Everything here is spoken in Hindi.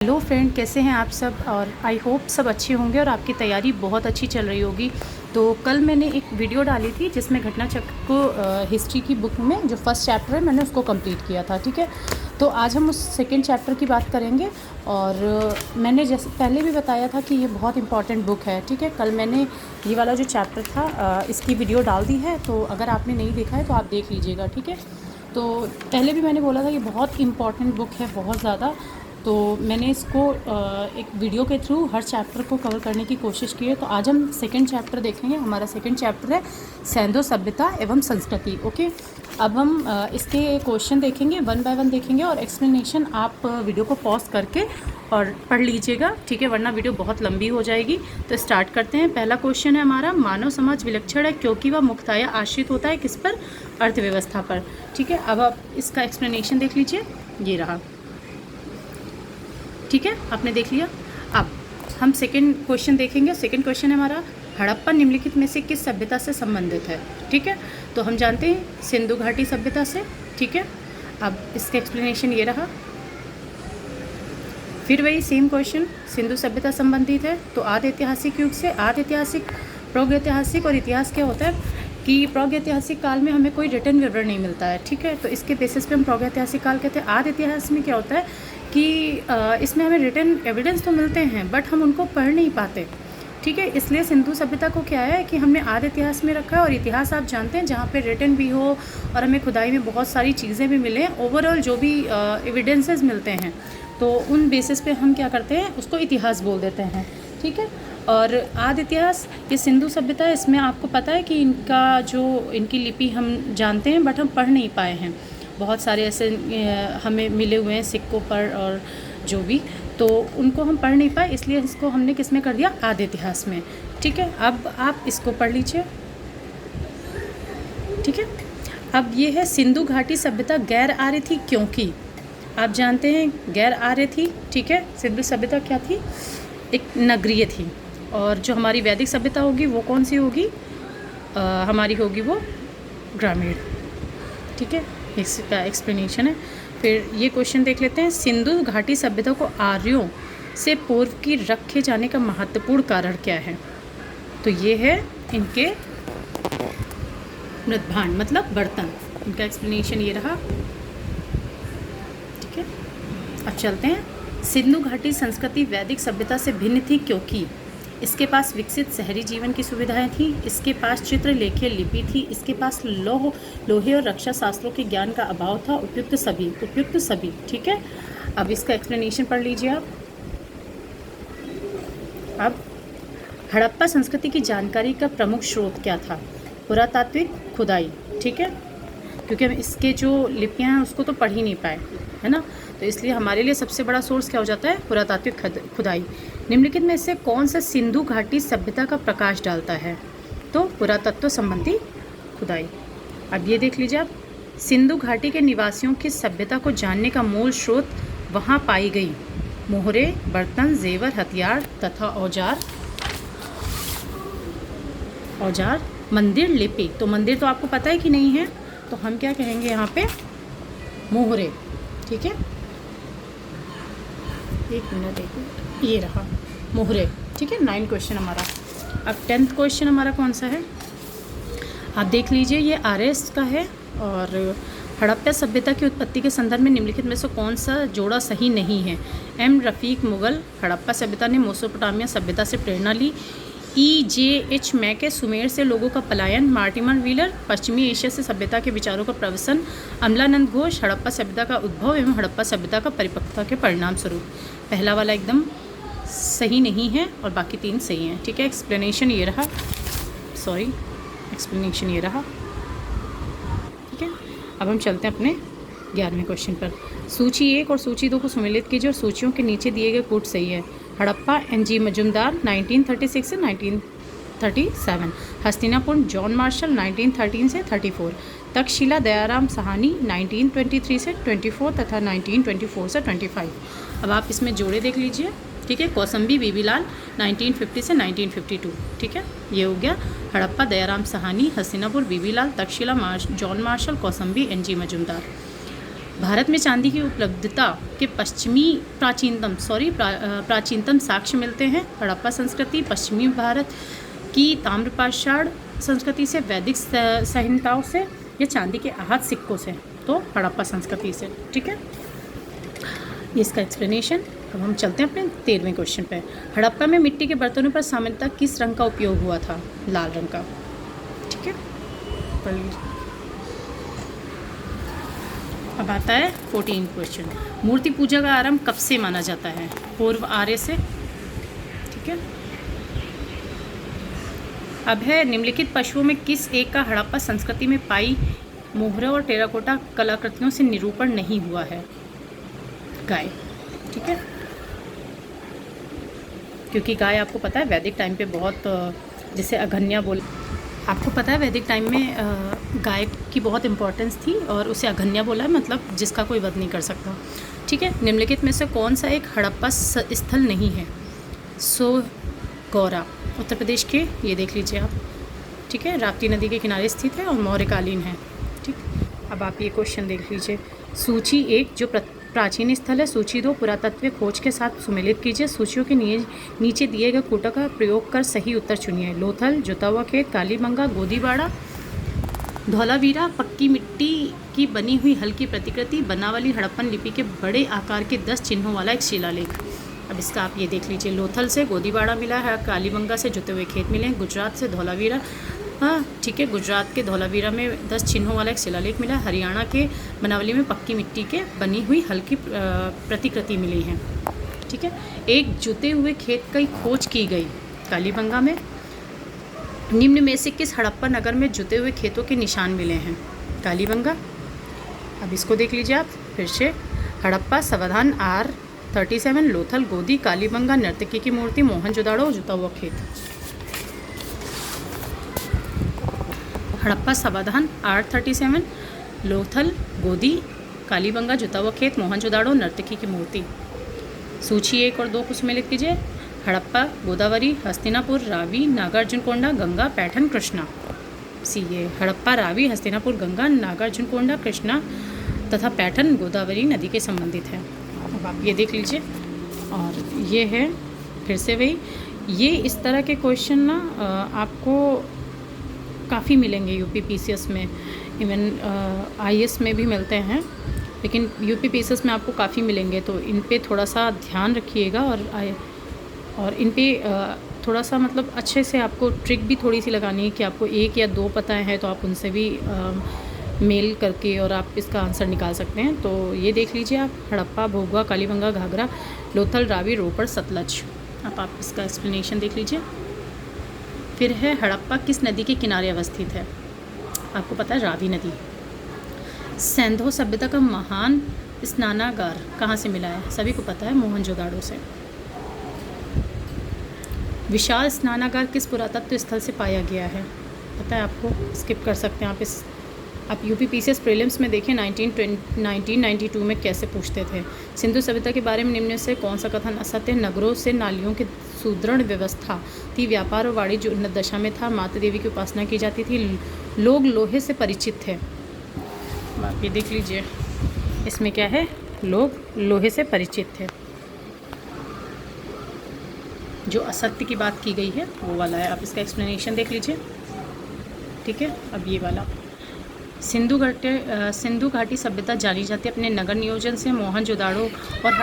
हेलो फ्रेंड, कैसे हैं आप सब। और आई होप सब अच्छे होंगे और आपकी तैयारी बहुत अच्छी चल रही होगी। तो कल मैंने एक वीडियो डाली थी जिसमें घटना चक्र को हिस्ट्री की बुक में जो फर्स्ट चैप्टर है मैंने उसको कंप्लीट किया था। ठीक है, तो आज हम उस सेकंड चैप्टर की बात करेंगे। और मैंने जैसे पहले भी बताया था कि ये बहुत इंपॉर्टेंट बुक है। ठीक है, कल मैंने ये वाला जो चैप्टर था इसकी वीडियो डाल दी है, तो अगर आपने नहीं देखा है तो आप देख लीजिएगा। ठीक है, तो पहले भी मैंने बोला था ये बहुत इंपॉर्टेंट बुक है, बहुत ज़्यादा। तो मैंने इसको एक वीडियो के थ्रू हर चैप्टर को कवर करने की कोशिश की है। तो आज हम सेकंड चैप्टर देखेंगे। हमारा सेकंड चैप्टर है सैंधो सभ्यता एवं संस्कृति। ओके, अब हम इसके क्वेश्चन देखेंगे, वन बाय वन देखेंगे और एक्सप्लेनेशन आप वीडियो को पॉज करके और पढ़ लीजिएगा। ठीक है, वरना वीडियो बहुत लंबी हो जाएगी। तो स्टार्ट करते हैं। पहला क्वेश्चन है हमारा, मानव समाज विलक्षण है क्योंकि वह मुख्यतया आश्रित होता है किस पर? अर्थव्यवस्था पर। ठीक है, अब आप इसका एक्सप्लेनेशन देख लीजिए, ये रहा। ठीक है, आपने देख लिया। अब हम सेकंड क्वेश्चन देखेंगे। सेकंड क्वेश्चन है हमारा, हड़प्पा निम्नलिखित में से किस सभ्यता से संबंधित है? ठीक है, तो हम जानते हैं सिंधु घाटी सभ्यता से। ठीक है, अब इसका एक्सप्लेनेशन ये रहा। फिर वही सेम क्वेश्चन, सिंधु सभ्यता संबंधित है तो आदि ऐतिहासिक युग से। आदि ऐतिहासिक, प्रागैतिहासिक और इतिहास क्या होता है कि प्रागैतिहासिक काल में हमें कोई रिटर्न विवरण नहीं मिलता है। ठीक है, तो इसके बेसिस पे हम प्रागैतिहासिक काल कहते हैं। आदि इतिहास में क्या होता है कि इसमें हमें रिटर्न एविडेंस तो मिलते हैं बट हम उनको पढ़ नहीं पाते। ठीक है, इसलिए सिंधु सभ्यता को क्या है कि हमने आदि इतिहास में रखा है। और इतिहास आप जानते हैं जहाँ पे रिटर्न भी हो और हमें खुदाई में बहुत सारी चीज़ें भी मिलें, ओवरऑल जो भी एविडेंसेस मिलते हैं तो उन बेसिस पे हम क्या करते हैं, उसको इतिहास बोल देते हैं। ठीक है, और आदि इतिहास, ये सिंधु सभ्यता है, इसमें आपको पता है कि इनकी लिपि हम जानते हैं बट हम पढ़ नहीं पाए हैं। बहुत सारे ऐसे हमें मिले हुए हैं सिक्कों पर और जो भी, तो उनको हम पढ़ नहीं पाए, इसलिए इसको हमने किस में कर दिया? आदि इतिहास में। ठीक है, अब आप इसको पढ़ लीजिए। ठीक है, अब ये है सिंधु घाटी सभ्यता गैर आर्य थी क्योंकि आप जानते हैं गैर आर्य थी। ठीक है, सिंधु सभ्यता क्या थी? एक नगरीय थी। और जो हमारी वैदिक सभ्यता होगी वो कौन सी होगी? हमारी होगी वो ग्रामीण। ठीक है, इसका एक्सप्लेनेशन है। फिर ये क्वेश्चन देख लेते हैं, सिंधु घाटी सभ्यता को आर्यों से पूर्व की रखे जाने का महत्वपूर्ण कारण क्या है? तो ये है इनके मृदभांड, मतलब बर्तन। इनका एक्सप्लेनेशन ये रहा। ठीक है, अब चलते हैं। सिंधु घाटी संस्कृति वैदिक सभ्यता से भिन्न थी क्योंकि इसके पास विकसित शहरी जीवन की सुविधाएं थी, इसके पास चित्रलेखीय लिपि थी, इसके पास लोहे और रक्षा शास्त्रों के ज्ञान का अभाव था। उपयुक्त सभी। ठीक है, अब इसका एक्सप्लेनेशन पढ़ लीजिए आप। अब हड़प्पा संस्कृति की जानकारी का प्रमुख स्रोत क्या था? पुरातात्विक खुदाई। ठीक है, क्योंकि हम इसके जो लिपियाँ हैं उसको तो पढ़ ही नहीं पाए, है ना, तो इसलिए हमारे लिए सबसे बड़ा सोर्स क्या हो जाता है? पुरातात्विक खुदाई। निम्नलिखित में से कौन सा सिंधु घाटी सभ्यता का प्रकाश डालता है? तो पुरातत्व संबंधी खुदाई। अब ये देख लीजिए आप, सिंधु घाटी के निवासियों की सभ्यता को जानने का मूल स्रोत वहाँ पाई गई मोहरे, बर्तन, जेवर, हथियार तथा औजार, मंदिर, लिपि। तो मंदिर तो आपको पता है कि नहीं है, तो हम क्या कहेंगे यहाँ पे? मोहरे। ठीक है, एक मिनट, ये रहा मोहरे। ठीक है, 9 क्वेश्चन हमारा। अब 10th क्वेश्चन हमारा कौन सा है? आप देख लीजिए, ये RS का है। और हड़प्पा सभ्यता की उत्पत्ति के संदर्भ में निम्नलिखित में से कौन सा जोड़ा सही नहीं है? M रफ़ीक मुगल, हड़प्पा सभ्यता ने मेसोपोटामिया सभ्यता से प्रेरणा ली। EJH मैके, सुमेर से लोगों का पलायन। मार्टिमर व्हीलर, पश्चिमी एशिया से सभ्यता के विचारों का प्रवसन। अमलानंद घोष, हड़प्पा सभ्यता का उद्भव एवं हड़प्पा सभ्यता का परिपक्वता के परिणाम स्वरूप। पहला वाला एकदम सही नहीं है और बाकी 3 सही हैं। ठीक है, एक्सप्लेनेशन ये रहा। ठीक है, अब हम चलते हैं अपने 11वें क्वेश्चन पर। सूची 1 और सूची 2 को सम्मिलित कीजिए और सूचियों के नीचे दिए गए कोट सही है। हड़प्पा NG मजुमदार 1936 से 1937, हस्तिनापुर जॉन मार्शल 1913 से 34, तक्षशिला दयाराम साहनी 1923 से 24 तथा 1924 से 25। अब आप इसमें जोड़े देख लीजिए। ठीक है, कौसम्बी बीबी लाल 1950 से 1952। ठीक है, ये हो गया Harappa Dayaram Sahni, Hastinapur B B Lal, Taxila John Marshall, Kaushambi NG Majumdar. Bharat में चांदी की उपलब्धता के प्राचीनतम साक्ष्य मिलते हैं हड़प्पा संस्कृति, पश्चिमी भारत की ताम्रपाषाण संस्कृति से, वैदिक संहिताओं से, या चांदी के आहत सिक्कों से। तो हड़प्पा संस्कृति से। ठीक है, ये इसका एक्सप्लेनेशन। अब हम चलते हैं अपने 13वें क्वेश्चन पे। हड़प्पा में मिट्टी के बर्तनों पर सामान्यतः किस रंग का उपयोग हुआ था? लाल रंग का। ठीक है, पढ़ लीजिए। अब आता है 14 क्वेश्चन। मूर्ति पूजा का आरंभ कब से माना जाता है? पूर्व आर्य से। ठीक है, अब है निम्नलिखित पशुओं में किस एक का हड़प्पा संस्कृति में पाई मोहरों और टेराकोटा कलाकृतियों से निरूपण नहीं हुआ है? गाय। ठीक है, क्योंकि गाय आपको पता है वैदिक टाइम पे बहुत, जैसे अघन्या बोल, आपको पता है वैदिक टाइम में गाय की बहुत इंपॉर्टेंस थी और उसे अघन्या बोला है, मतलब जिसका कोई वध नहीं कर सकता। ठीक है, निम्नलिखित में से कौन सा एक हड़प्पा स्थल नहीं है? गौरा, उत्तर प्रदेश के, ये देख लीजिए आप। ठीक है, राप्ती नदी के किनारे स्थित है और मौर्यकालीन है। ठीक, अब आप ये क्वेश्चन देख लीजिए। सूची 1 जो प्राचीन स्थल है, सूची 2 पुरातत्व खोज के साथ सुमेलित कीजिए। सूचियों के नीचे दिए गए कूटों का प्रयोग कर सही उत्तर चुनिए। लोथल, जुता हुआ खेत, कालीबंगा, गोदीबाड़ा, धौलावीरा, पक्की मिट्टी की बनी हुई हल्की प्रतिकृति, बनावली हड़प्पन लिपि के बड़े आकार के 10 चिन्हों वाला एक शिलालेख। अब इसका आप ये देख लीजिए। लोथल से गोदीबाड़ा मिला है, कालीबंगा से जुते हुए खेत मिले हैं, गुजरात से धौलावीरा, हाँ ठीक है, गुजरात के धौलावीरा में 10 चिन्हों वाला एक शिलालेख मिला। हरियाणा के बनावली में पक्की मिट्टी के बनी हुई हल्की प्रतिकृति मिली है। ठीक है, एक जुते हुए खेत की खोज की गई कालीबंगा में। निम्न में से किस हड़प्पा नगर में जुते हुए खेतों के निशान मिले हैं? कालीबंगा। अब इसको देख लीजिए आप फिर से। हड़प्पा, सावधान, R37, लोथल, गोदी, कालीबंगा, नर्तकी की मूर्ति, मोहनजोदाड़ो, जुता हुआ खेत। हड़प्पा, सावधान, R37, लोथल, गोदी, कालीबंगा, जुता हुआ खेत, मोहनजोदाड़ो, नर्तकी की मूर्ति। सूची 1 और 2 को उसमें लिख लीजिए। हड़प्पा, गोदावरी, हस्तिनापुर, रावी, नागार्जुनकोंडा, गंगा, पैठन, कृष्णा। ये हड़प्पा, रावी, हस्तिनापुर, गंगा, नागार्जुनकोंडा, कृष्णा तथा पैठन गोदावरी नदी के संबंधित है। अब आप ये देख लीजिए। और ये है फिर से वही, ये इस तरह के क्वेश्चन ना आपको काफ़ी मिलेंगे यूपी पीसीएस में, इवन आईएएस में भी मिलते हैं, लेकिन यूपी पीसीएस में आपको काफ़ी मिलेंगे। तो इन पे थोड़ा सा ध्यान रखिएगा और इन पे थोड़ा सा मतलब अच्छे से आपको ट्रिक भी थोड़ी सी लगानी है कि आपको 1 या 2 पता है तो आप उनसे भी मेल करके और आप इसका आंसर निकाल सकते हैं। तो ये देख लीजिए आप। हड़प्पा, भोगवा, कालीबंगा, घाघरा, लोथल, रावी, रोपड़, सतलज। अब आप इसका एक्सप्लेनेशन देख लीजिए। फिर है हड़प्पा किस नदी के किनारे अवस्थित है? आपको पता है रावी नदी। सिंधु सभ्यता का महान स्नानागार कहाँ से मिला है? सभी को पता है, मोहनजोदाड़ो से। विशाल स्नानागार किस पुरातत्व स्थल से पाया गया है? पता है आपको, स्किप कर सकते हैं आप। आप यूपी पीसीएस प्रीलिम्स में देखें 1992 में कैसे पूछते थे। सिंधु सभ्यता के बारे में निम्न से कौन सा कथन असत्य है? नगरों से नालियों की सुदृढ़ व्यवस्था थी, व्यापार और वाणिज्य उन्नत दशा में था, माता देवी की उपासना की जाती थी, लोग लोहे से परिचित थे। आप ये देख लीजिए, इसमें क्या है? लोग लोहे से परिचित थे। जो असत्य की बात की गई है वो वाला है, आप इसका एक्सप्लेनेशन देख लीजिए। ठीक है, अब ये वाला सिंधु घाटी सभ्यता जानी जाती है अपने नगर नियोजन से। मोहनजोदाड़ो और